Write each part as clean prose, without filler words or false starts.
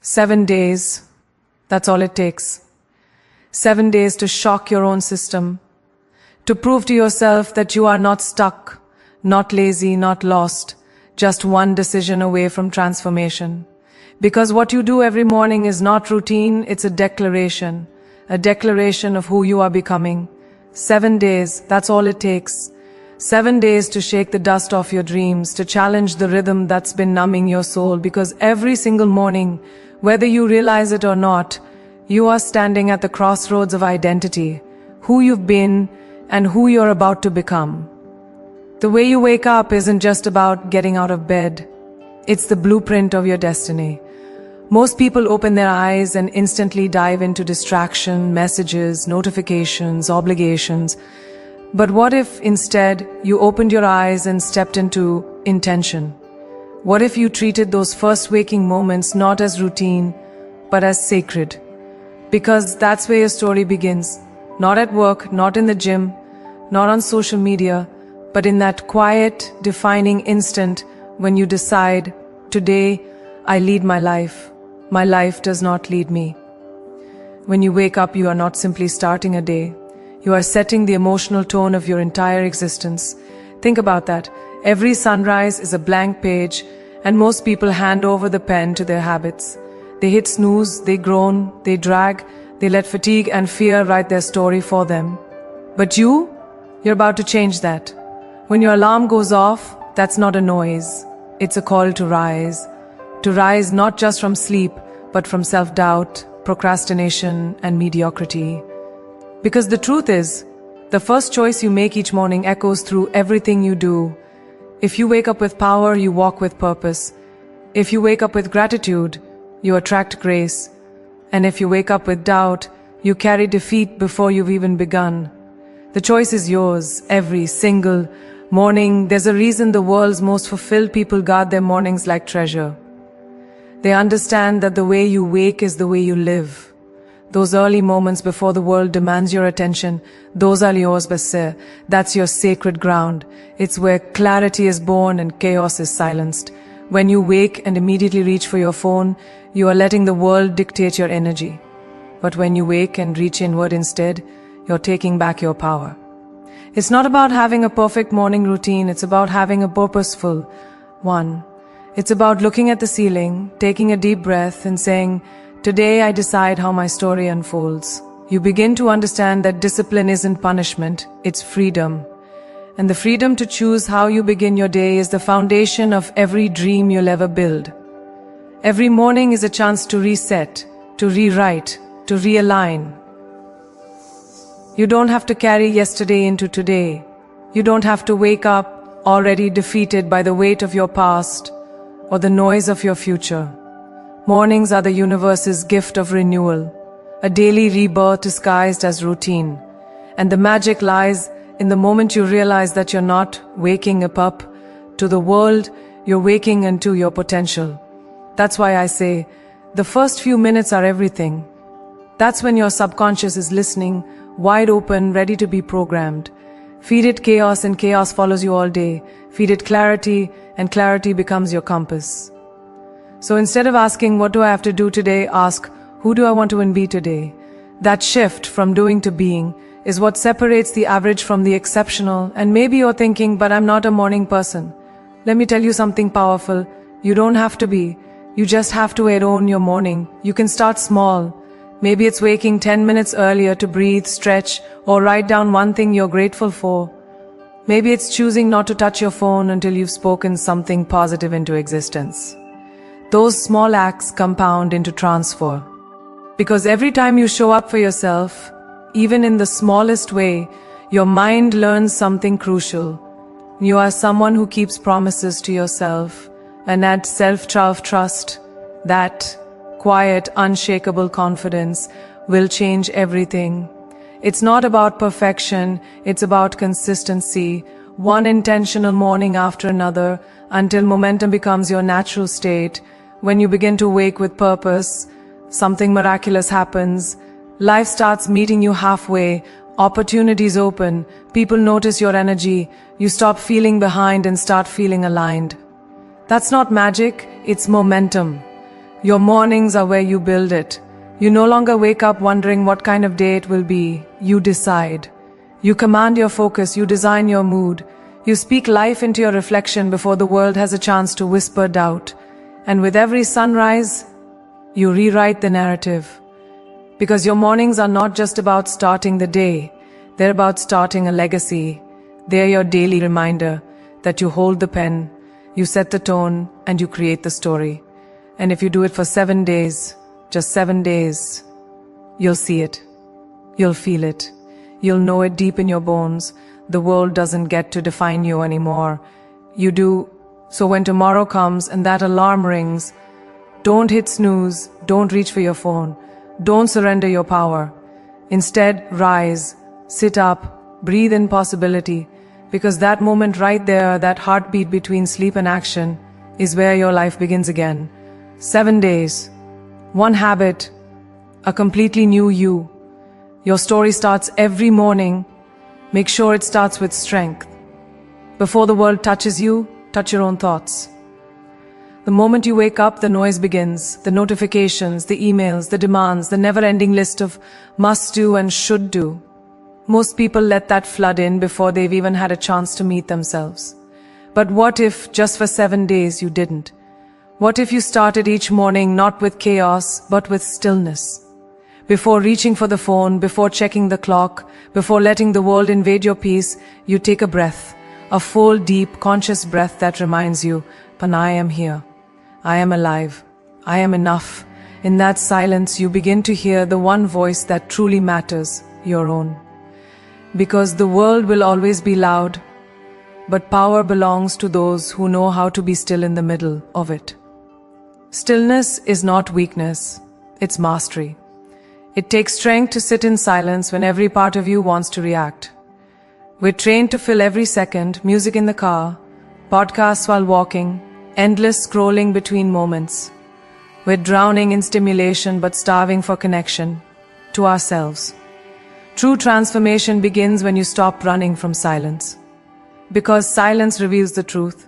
7 days, that's all it takes. 7 days to shock your own system, to prove to yourself that you are not stuck, not lazy, not lost, just one decision away from transformation. Because what you do every morning is not routine, it's a declaration of who you are becoming. 7 days, that's all it takes. 7 days to shake the dust off your dreams, to challenge the rhythm that's been numbing your soul, because every single morning, whether you realize it or not, you are standing at the crossroads of identity, who you've been and who you're about to become. The way you wake up isn't just about getting out of bed. It's the blueprint of your destiny. Most people open their eyes and instantly dive into distraction, messages, notifications, obligations. But what if instead you opened your eyes and stepped into intention? What if you treated those first waking moments not as routine, but as sacred? Because that's where your story begins. Not at work, not in the gym, not on social media, but in that quiet, defining instant when you decide, today I lead my life. My life does not lead me. When you wake up, you are not simply starting a day. You are setting the emotional tone of your entire existence. Think about that. Every sunrise is a blank page, and most people hand over the pen to their habits. They hit snooze, they groan, they drag, they let fatigue and fear write their story for them. But you're about to change that. When your alarm goes off, that's not a noise. It's a call to rise. To rise not just from sleep, but from self-doubt, procrastination, and mediocrity. Because the truth is, the first choice you make each morning echoes through everything you do. If you wake up with power, you walk with purpose. If you wake up with gratitude, you attract grace. And if you wake up with doubt, you carry defeat before you've even begun. The choice is yours, every single morning. There's a reason the world's most fulfilled people guard their mornings like treasure. They understand that the way you wake is the way you live. Those early moments before the world demands your attention, those are yours, Basir. That's your sacred ground. It's where clarity is born and chaos is silenced. When you wake and immediately reach for your phone, you are letting the world dictate your energy. But when you wake and reach inward instead, you're taking back your power. It's not about having a perfect morning routine, it's about having a purposeful one. It's about looking at the ceiling, taking a deep breath and saying, today I decide how my story unfolds. You begin to understand that discipline isn't punishment, it's freedom. And the freedom to choose how you begin your day is the foundation of every dream you'll ever build. Every morning is a chance to reset, to rewrite, to realign. You don't have to carry yesterday into today. You don't have to wake up already defeated by the weight of your past or the noise of your future. Mornings are the universe's gift of renewal, a daily rebirth disguised as routine. And the magic lies in the moment you realize that you're not waking up to the world, you're waking into your potential. That's why I say, the first few minutes are everything. That's when your subconscious is listening, wide open, ready to be programmed. Feed it chaos and chaos follows you all day. Feed it clarity and clarity becomes your compass. So instead of asking, what do I have to do today? Ask, who do I want to be today? That shift from doing to being is what separates the average from the exceptional. And maybe you're thinking, but I'm not a morning person. Let me tell you something powerful. You don't have to be. You just have to own your morning. You can start small. Maybe it's waking 10 minutes earlier to breathe, stretch, or write down one thing you're grateful for. Maybe it's choosing not to touch your phone until you've spoken something positive into existence. Those small acts compound into transfer. Because every time you show up for yourself, even in the smallest way, your mind learns something crucial. You are someone who keeps promises to yourself, and that self-trust, that quiet, unshakable confidence will change everything. It's not about perfection, it's about consistency, one intentional morning after another, until momentum becomes your natural state. When you begin to wake with purpose, something miraculous happens. Life starts meeting you halfway, opportunities open, people notice your energy, you stop feeling behind and start feeling aligned. That's not magic, it's momentum. Your mornings are where you build it. You no longer wake up wondering what kind of day it will be. You decide. You command your focus, you design your mood. You speak life into your reflection before the world has a chance to whisper doubt. And with every sunrise, you rewrite the narrative. Because your mornings are not just about starting the day, they're about starting a legacy. They're your daily reminder that you hold the pen, you set the tone, and you create the story. And if you do it for 7 days, just 7 days, you'll see it. You'll feel it. You'll know it deep in your bones. The world doesn't get to define you anymore. You do. So when tomorrow comes and that alarm rings, don't hit snooze, don't reach for your phone, don't surrender your power. Instead, rise, sit up, breathe in possibility, because that moment right there, that heartbeat between sleep and action, is where your life begins again. 7 days, one habit, a completely new you. Your story starts every morning. Make sure it starts with strength. Before the world touches you, touch your own thoughts. The moment you wake up, the noise begins. The notifications, the emails, the demands, the never-ending list of must do and should do. Most people let that flood in before they've even had a chance to meet themselves. But what if, just for 7 days, you didn't? What if you started each morning not with chaos, but with stillness? Before reaching for the phone, before checking the clock, before letting the world invade your peace, you take a breath, a full, deep, conscious breath that reminds you, I am here. I am alive. I am enough. In that silence, you begin to hear the one voice that truly matters, your own. Because the world will always be loud, but power belongs to those who know how to be still in the middle of it. Stillness is not weakness, it's mastery. It takes strength to sit in silence when every part of you wants to react. We're trained to fill every second, music in the car, podcasts while walking, endless scrolling between moments. We're drowning in stimulation but starving for connection to ourselves. True transformation begins when you stop running from silence. Because silence reveals the truth.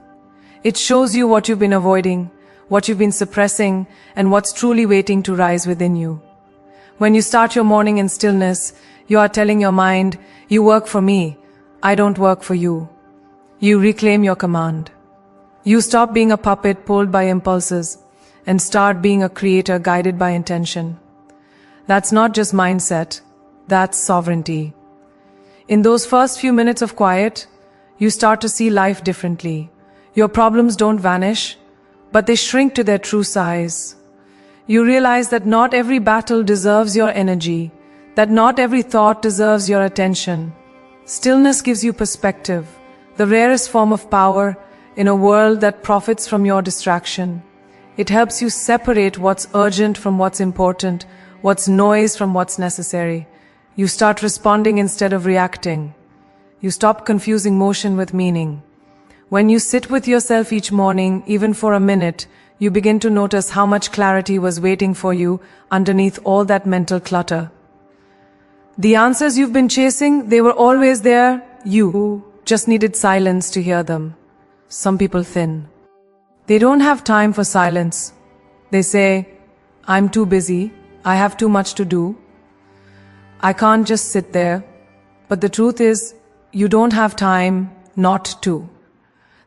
It shows you what you've been avoiding, what you've been suppressing, and what's truly waiting to rise within you. When you start your morning in stillness, you are telling your mind, you work for me, I don't work for you. You reclaim your command. You stop being a puppet pulled by impulses and start being a creator guided by intention. That's not just mindset, that's sovereignty. In those first few minutes of quiet, you start to see life differently. Your problems don't vanish, but they shrink to their true size. You realize that not every battle deserves your energy, that not every thought deserves your attention. Stillness gives you perspective, the rarest form of power in a world that profits from your distraction. It helps you separate what's urgent from what's important, what's noise from what's necessary. You start responding instead of reacting. You stop confusing motion with meaning. When you sit with yourself each morning, even for a minute, you begin to notice how much clarity was waiting for you underneath all that mental clutter. The answers you've been chasing, they were always there. You just needed silence to hear them. Some people thin. They don't have time for silence. They say, I'm too busy. I have too much to do. I can't just sit there. But the truth is, you don't have time not to.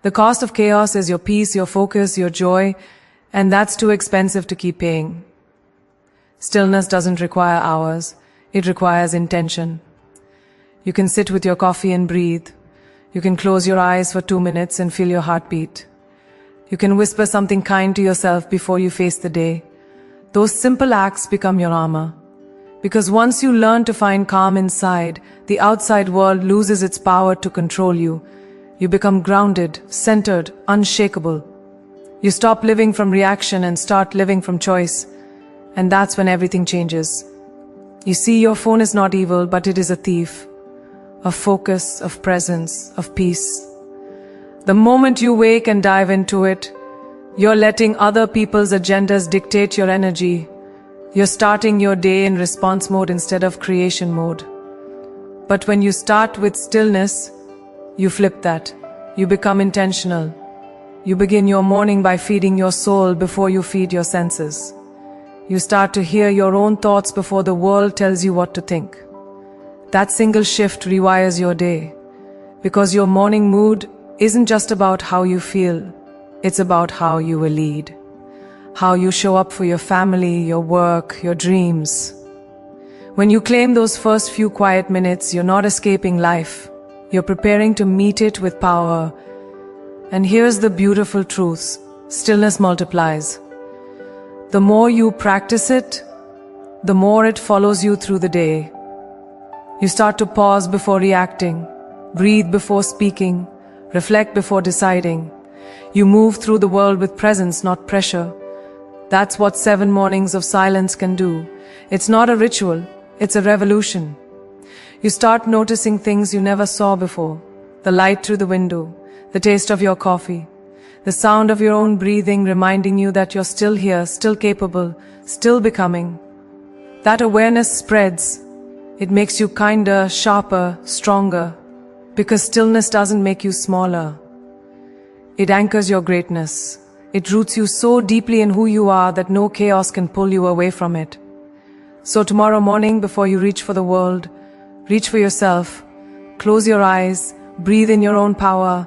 The cost of chaos is your peace, your focus, your joy, and that's too expensive to keep paying. Stillness doesn't require hours. It requires intention. You can sit with your coffee and breathe. You can close your eyes for 2 minutes and feel your heartbeat. You can whisper something kind to yourself before you face the day. Those simple acts become your armor. Because once you learn to find calm inside, the outside world loses its power to control you. You become grounded, centered, unshakable. You stop living from reaction and start living from choice. And that's when everything changes. You see, your phone is not evil, but it is a thief. Of focus, of presence, of peace. The moment you wake and dive into it, you're letting other people's agendas dictate your energy. You're starting your day in response mode instead of creation mode. But when you start with stillness, you flip that. You become intentional. You begin your morning by feeding your soul before you feed your senses. You start to hear your own thoughts before the world tells you what to think. That single shift rewires your day, because your morning mood isn't just about how you feel, it's about how you will lead, how you show up for your family, your work, your dreams. When you claim those first few quiet minutes, you're not escaping life, you're preparing to meet it with power. And here's the beautiful truth: stillness multiplies. The more you practice it, the more it follows you through the day. You start to pause before reacting, breathe before speaking, reflect before deciding. You move through the world with presence, not pressure. That's what 7 mornings of silence can do. It's not a ritual, it's a revolution. You start noticing things you never saw before: the light through the window, the taste of your coffee, the sound of your own breathing reminding you that you're still here, still capable, still becoming. That awareness spreads. It makes you kinder, sharper, stronger, because stillness doesn't make you smaller. It anchors your greatness. It roots you so deeply in who you are that no chaos can pull you away from it. So tomorrow morning, before you reach for the world, reach for yourself. Close your eyes, breathe in your own power.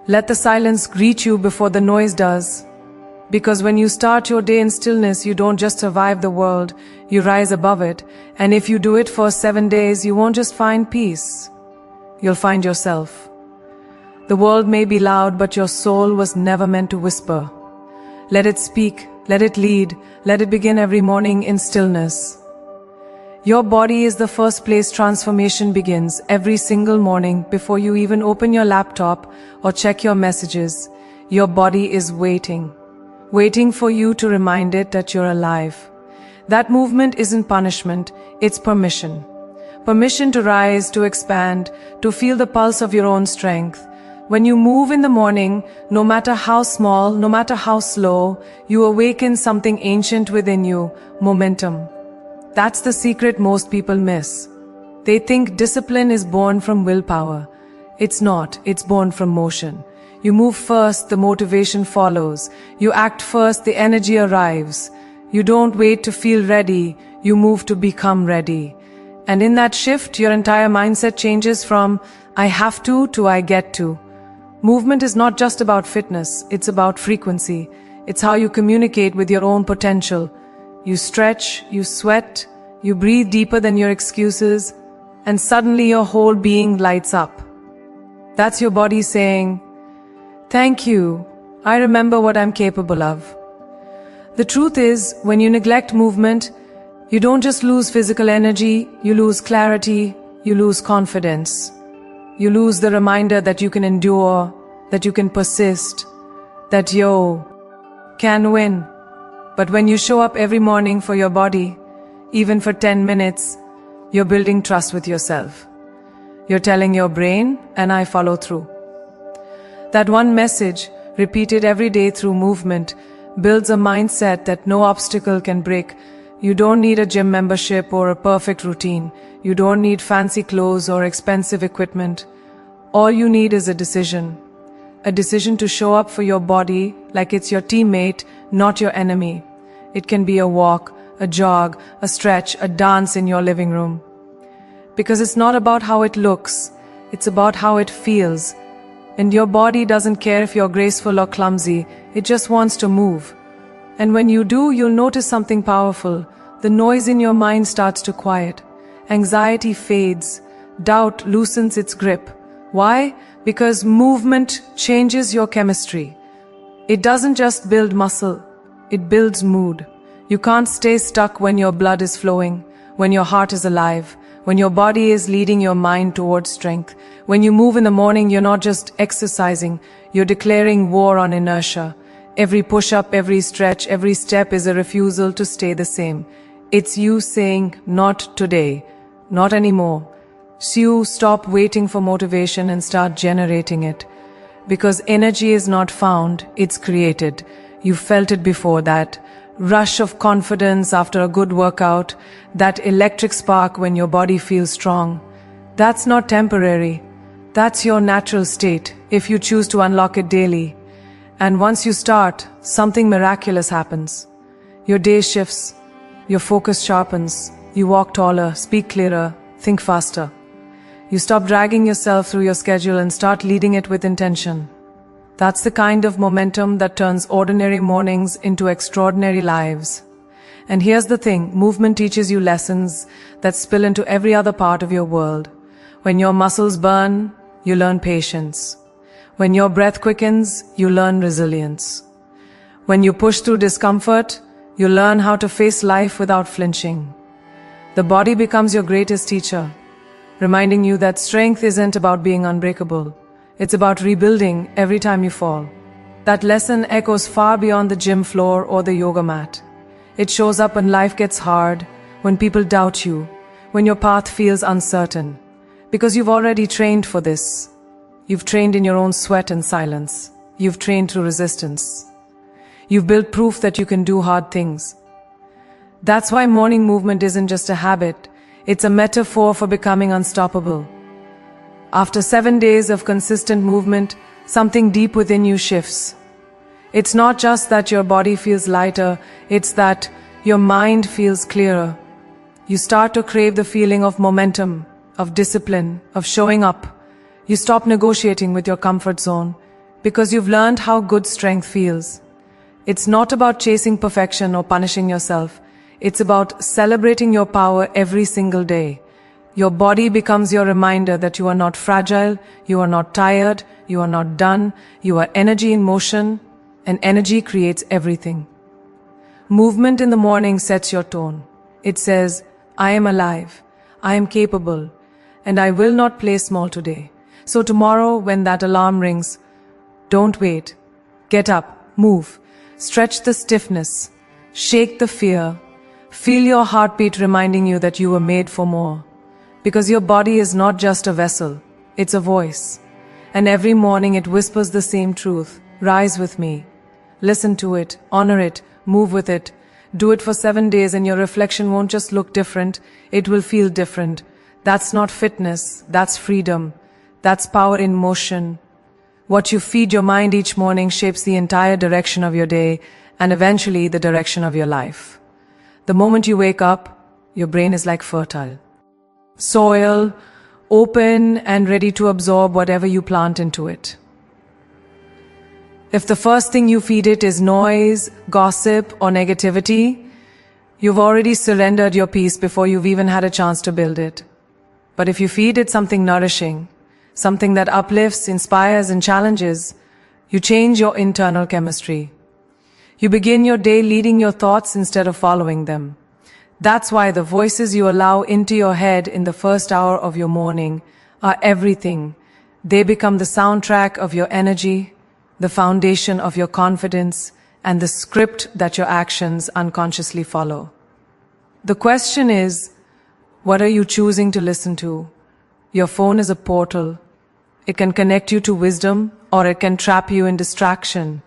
Let the silence greet you before the noise does. Because when you start your day in stillness, you don't just survive the world, you rise above it. And if you do it for 7 days, you won't just find peace, you'll find yourself. The world may be loud, but your soul was never meant to whisper. Let it speak, let it lead, let it begin every morning in stillness. Your body is the first place transformation begins. Every single morning, before you even open your laptop or check your messages, your body is waiting for you to remind it that you're alive. That movement isn't punishment, it's permission. Permission to rise, to expand, to feel the pulse of your own strength. When you move in the morning, no matter how small, no matter how slow, you awaken something ancient within you: momentum. That's the secret most people miss. They think discipline is born from willpower. It's not, it's born from motion. You move first, the motivation follows. You act first, the energy arrives. You don't wait to feel ready, you move to become ready. And in that shift, your entire mindset changes from "I have to" "I get to." Movement is not just about fitness, it's about frequency. It's how you communicate with your own potential. You stretch, you sweat, you breathe deeper than your excuses, and suddenly your whole being lights up. That's your body saying, "Thank you, I remember what I'm capable of." The truth is, when you neglect movement, you don't just lose physical energy, you lose clarity, you lose confidence. You lose the reminder that you can endure, that you can persist, that you can win. But when you show up every morning for your body, even for 10 minutes, you're building trust with yourself. You're telling your brain, "And I follow through." That one message, repeated every day through movement, builds a mindset that no obstacle can break. You don't need a gym membership or a perfect routine. You don't need fancy clothes or expensive equipment. All you need is a decision. A decision to show up for your body like it's your teammate, not your enemy. It can be a walk, a jog, a stretch, a dance in your living room. Because it's not about how it looks, it's about how it feels. And your body doesn't care if you're graceful or clumsy, it just wants to move. And when you do, you'll notice something powerful. The noise in your mind starts to quiet. Anxiety fades. Doubt loosens its grip. Why? Because movement changes your chemistry. It doesn't just build muscle, it builds mood. You can't stay stuck when your blood is flowing, when your heart is alive, when your body is leading your mind towards strength. When you move in the morning, you're not just exercising, you're declaring war on inertia. Every push-up, every stretch, every step is a refusal to stay the same. It's you saying, "Not today, not anymore." So you stop waiting for motivation and start generating it. Because energy is not found, it's created. You felt it before, that rush of confidence after a good workout, that electric spark when your body feels strong. That's not temporary. That's your natural state, if you choose to unlock it daily. And once you start, something miraculous happens. Your day shifts. Your focus sharpens. You walk taller, speak clearer, think faster. You stop dragging yourself through your schedule and start leading it with intention. That's the kind of momentum that turns ordinary mornings into extraordinary lives. And here's the thing, movement teaches you lessons that spill into every other part of your world. When your muscles burn, you learn patience. When your breath quickens, you learn resilience. When you push through discomfort, you learn how to face life without flinching. The body becomes your greatest teacher, reminding you that strength isn't about being unbreakable. It's about rebuilding every time you fall. That lesson echoes far beyond the gym floor or the yoga mat. It shows up when life gets hard, when people doubt you, when your path feels uncertain. Because you've already trained for this. You've trained in your own sweat and silence. You've trained through resistance. You've built proof that you can do hard things. That's why morning movement isn't just a habit. It's a metaphor for becoming unstoppable. After 7 days of consistent movement, something deep within you shifts. It's not just that your body feels lighter, it's that your mind feels clearer. You start to crave the feeling of momentum, of discipline, of showing up. You stop negotiating with your comfort zone because you've learned how good strength feels. It's not about chasing perfection or punishing yourself. It's about celebrating your power every single day. Your body becomes your reminder that you are not fragile, you are not tired, you are not done, you are energy in motion, and energy creates everything. Movement in the morning sets your tone. It says, I am alive, I am capable, and I will not play small today. So tomorrow, when that alarm rings, don't wait. Get up, move, stretch the stiffness, shake the fear, feel your heartbeat reminding you that you were made for more. Because your body is not just a vessel, it's a voice. And every morning it whispers the same truth. Rise with me. Listen to it, honor it, move with it. Do it for 7 days and your reflection won't just look different, it will feel different. That's not fitness, that's freedom. That's power in motion. What you feed your mind each morning shapes the entire direction of your day and eventually the direction of your life. The moment you wake up, your brain is like fertile soil, open and ready to absorb whatever you plant into it. If the first thing you feed it is noise, gossip, or negativity, you've already surrendered your peace before you've even had a chance to build it. But if you feed it something nourishing, something that uplifts, inspires, and challenges, you change your internal chemistry. You begin your day leading your thoughts instead of following them. That's why the voices you allow into your head in the first hour of your morning are everything. They become the soundtrack of your energy, the foundation of your confidence, and the script that your actions unconsciously follow. The question is, what are you choosing to listen to? Your phone is a portal. It can connect you to wisdom, or it can trap you in distraction.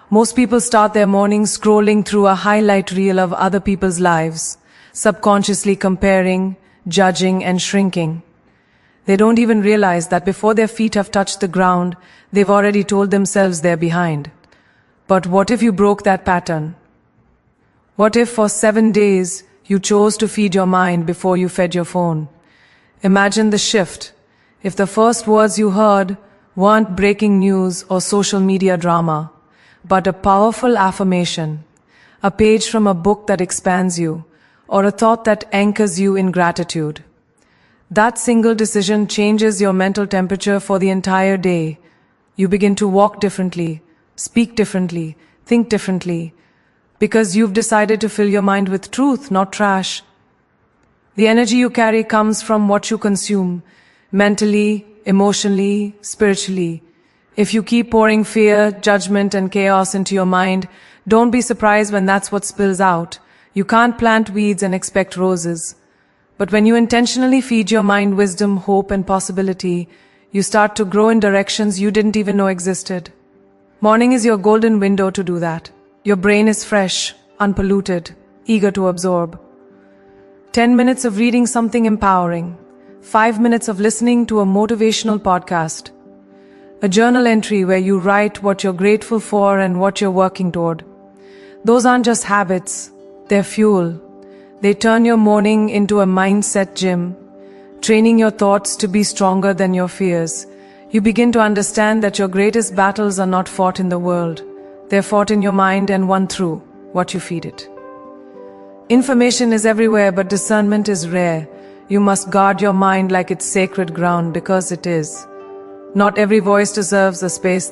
Most people start their mornings scrolling through a highlight reel of other people's lives, subconsciously comparing, judging, and shrinking. They don't even realize that before their feet have touched the ground, they've already told themselves they're behind. But what if you broke that pattern? What if for 7 days you chose to feed your mind before you fed your phone? Imagine the shift. If the first words you heard weren't breaking news or social media drama, but a powerful affirmation, a page from a book that expands you, or a thought that anchors you in gratitude. That single decision changes your mental temperature for the entire day. You begin to walk differently, speak differently, think differently, because you've decided to fill your mind with truth, not trash. The energy you carry comes from what you consume, mentally, emotionally, spiritually. If you keep pouring fear, judgment, and chaos into your mind, don't be surprised when that's what spills out. You can't plant weeds and expect roses. But when you intentionally feed your mind wisdom, hope, and possibility, you start to grow in directions you didn't even know existed. Morning is your golden window to do that. Your brain is fresh, unpolluted, eager to absorb. 10 minutes of reading something empowering. 5 minutes of listening to a motivational podcast. A journal entry where you write what you're grateful for and what you're working toward. Those aren't just habits, they're fuel. They turn your morning into a mindset gym, training your thoughts to be stronger than your fears. You begin to understand that your greatest battles are not fought in the world. They're fought in your mind and won through what you feed it. Information is everywhere, but discernment is rare. You must guard your mind like it's sacred ground, because it is. Not every voice deserves the space